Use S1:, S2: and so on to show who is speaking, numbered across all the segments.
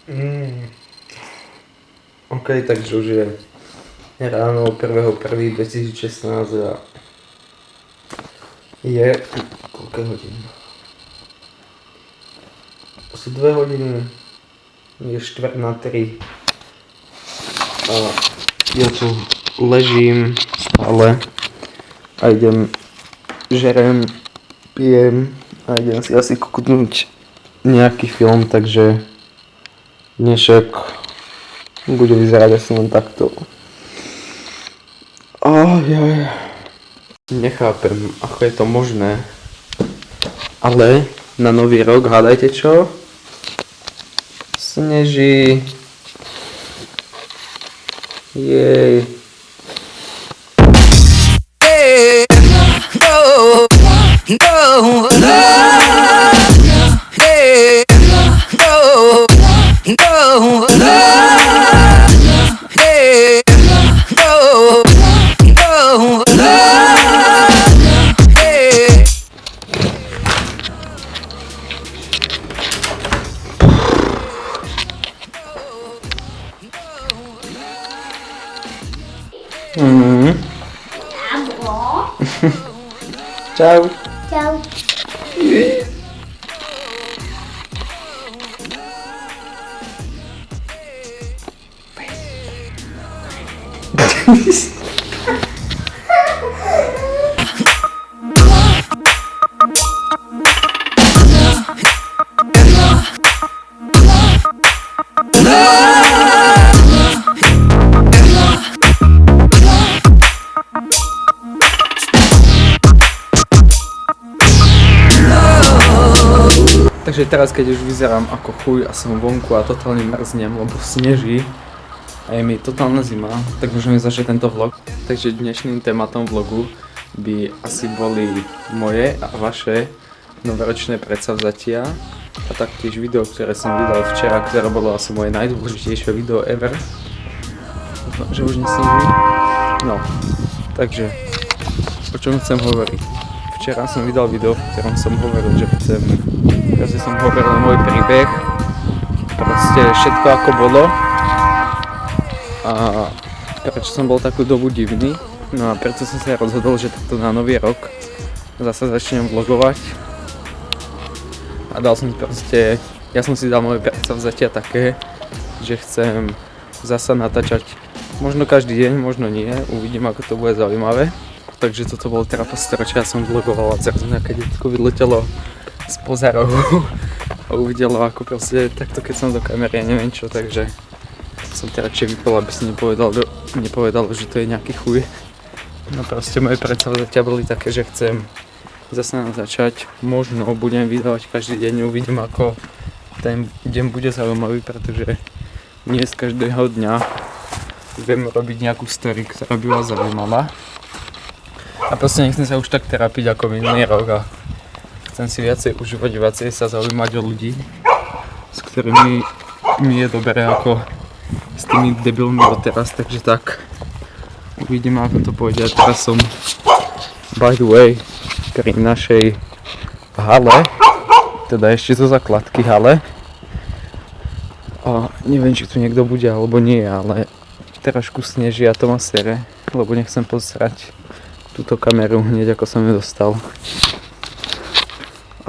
S1: Mm. OK, takže už je ráno 1.1.2016 a je koľko hodín? Asi 2 hodiny, je 2:45 a ja tu ležím stále a žerem, pijem a idem si asi kúknúť nejaký film, takže dnešok bude vyzerať asi len takto. Nechápem, ako je to možné, ale na nový rok, hádajte čo? Sneží. Jej. Čau.
S2: Čau.
S1: Takže teraz, keď už vyzerám ako chuj a som vonku a totálne mrznem, lebo sneží a je mi totálna zima, tak môžeme začať tento vlog. Takže dnešným tématom vlogu by asi boli moje a vaše novoročné predsavzatia a taktiež video, ktoré som vydal včera, ktoré bolo asi moje najdôležitejšie video ever. Dúfam, že už nesneží. No, takže o čom chcem hovoriť? Včera som vydal video, v ktorom som hovoril, že som hovoril môj príbeh, proste všetko ako bolo a prečo som bol takú dobu divný, no a preto som sa rozhodol, že takto na nový rok zase začnem vlogovať a ja som si dal moje predsavzatia také, že chcem zasa natáčať možno každý deň, možno nie, uvidím ako to bude zaujímavé. Takže toto bolo teraz po storočia, som vlogoval a zrazu nejaké detko vyletelo spoza rohu a uvidelo ako proste takto keď som do kamery, ja neviem čo, takže som to radšej vypol, aby si nepovedal, že to je nejaký chuj. No proste moje predsavzatia boli také, že chcem zase začať, možno budem vydávať každý deň, uvidím ako ten deň bude zaujímavý, pretože nie z každého dňa viem robiť nejakú story, ktorá by bola zaujímavá. A proste nechcem sa už tak terapiť ako minulý rok a chcem si viacej užívať, viacej sa zaujímať o ľudí, s ktorými mi je dobre ako s tými debilmi doteraz, takže tak uvidíme ako to pôjde. A teraz som by the way pri našej hale, teda ešte zo základky hale. A neviem či tu niekto bude alebo nie, ale trošku sneží a to ma sere, lebo nechcem posrať túto kameru hneď ako som ju dostal.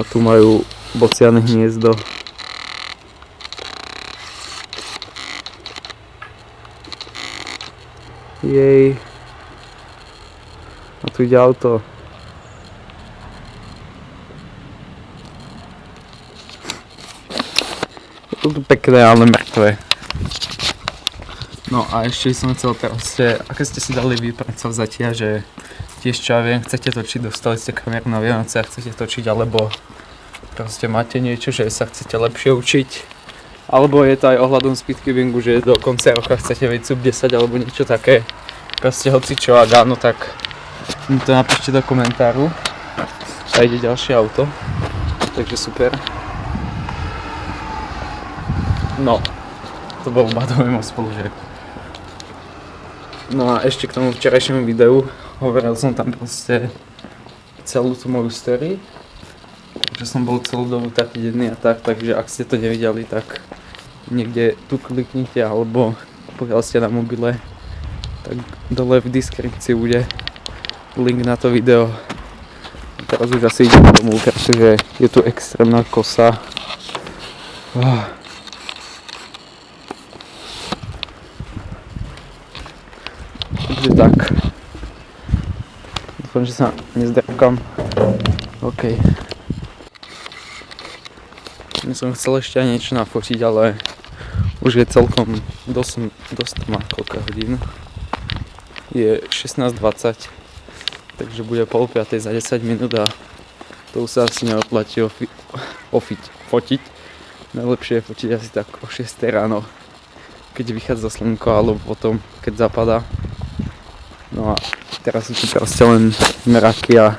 S1: A tu majú bociane hniezdo. Jej. A tu ide auto. Je to tu pekné, ale mŕtve. No a ešte som chcel proste, aké ste si dali vy predsavzatia, že tiež čo ja viem, chcete točiť, dostali ste kameru na Vianoce a chcete točiť, alebo proste máte niečo, že sa chcete lepšie učiť, alebo je to aj ohľadom speedcubingu, že do konca roka chcete veď sub 10 alebo niečo také, proste hoci čo, ak áno, tak mi to napíšte do komentáru. A ide ďalšie auto, takže super. No, to bol Badový most spolužiak. No a ešte k tomu včerajšiemu videu, hovoril som tam proste celú tú moju story, že som bol celú dobu taký denný a tak, takže ak ste to nevideli, tak niekde tu kliknite, alebo pokiaľ ste na mobile, tak dole v deskripcii bude link na to video. Teraz už asi idem domov, pretože je tu extrémna kosa. Takže tak. Dúfam, že sa nezdrkam. OK. Ja som chcel ešte aj niečo nafotiť, ale už je celkom dosť má koľko hodín. Je 16:20, takže bude 4:30 za 10 minút a to už sa asi neoplatí fotiť. Najlepšie je fotiť asi tak o 6 ráno, keď vychádza slnko, alebo potom, keď zapadá. No a teraz sú tu proste len mraky a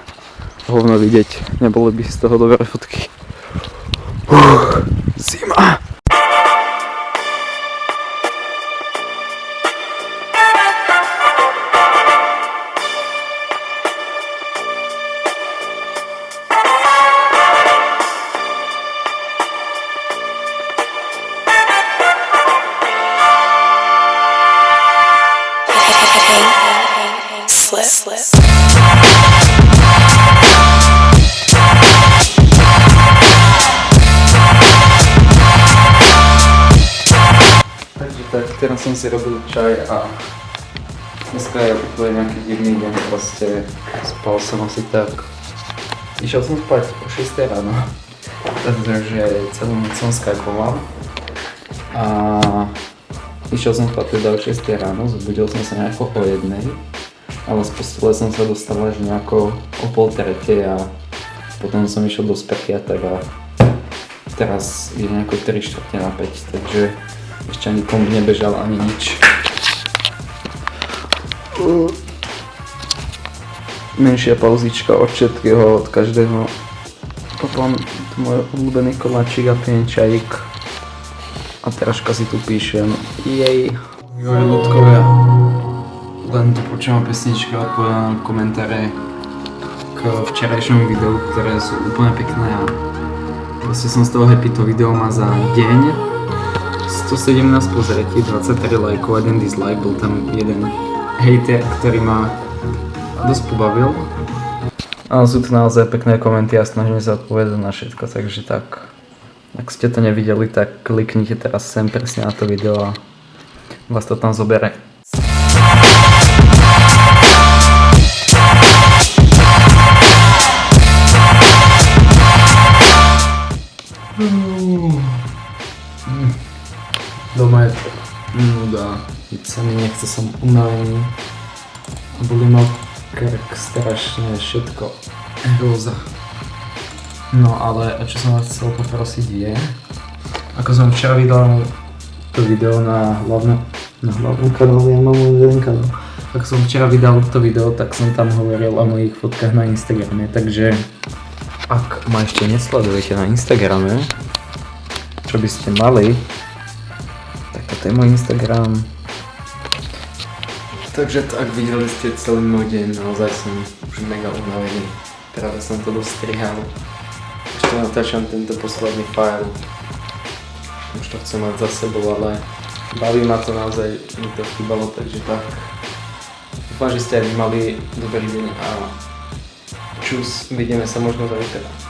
S1: hovno vidieť. Nebolo by z toho dobré fotky. Zima! Takže tak, teraz som si robil čaj a dneska je úplne nejaký divný deň, proste spal som asi tak. Išiel som spať o 6 ráno, pretože celú noc som skypoval a išiel som spať teda o 6 ráno, zobudil som sa nejako o 1, ale z postele som sa dostal až nejako o 2:30 a potom som išiel do sprchy a tak a teraz je nejako 3:45, takže ešte ani komp nebežal, ani nič. Menšia pauzička od všetkého, od každého. Potom môj obľúbený koláčik a pijem čajík. A teraz si tu píšem. Jej. Joj, ľudkovia. Len tu počúvam pesničky a odpovedám komentáre k včerajšiemu videu, ktoré sú úplne pekné a proste som z toho happy. To video má za deň 117 pozretí, 23 lajkov, 1 dislike, bol tam jeden hejter, ktorý ma dosť pobavil. Ale sú tu naozaj pekné komenty a snažím sa odpovedať na všetko, takže tak. Ak ste to nevideli, tak kliknite teraz sem presne na to video a vás to tam zobere. Doma je nuda, keď sa mi nechce, som unavený a boli ma krk strašne, všetko hrôza. No ale čo som vás chcel poprosiť je, ako som včera vydal to video na hlavnom kanále, ja mám jeden kanál. Ako som včera vydal to video, tak som tam hovoril o mojich fotkách na Instagrame, takže ak ma ešte nesledujete na Instagrame, čo by ste mali, tak toto je môj Instagram. Takže tak, videli ste celý môj deň, naozaj som už mega unavený. Práve som to dostrihal. Ešte natáčam tento posledný file. Už to chcem mať za sebou, ale baví ma to naozaj, mi to chýbalo, takže tak. Dúfam, že ste aj vy mali dobrý deň a čus, vidíme sa možno zajtra.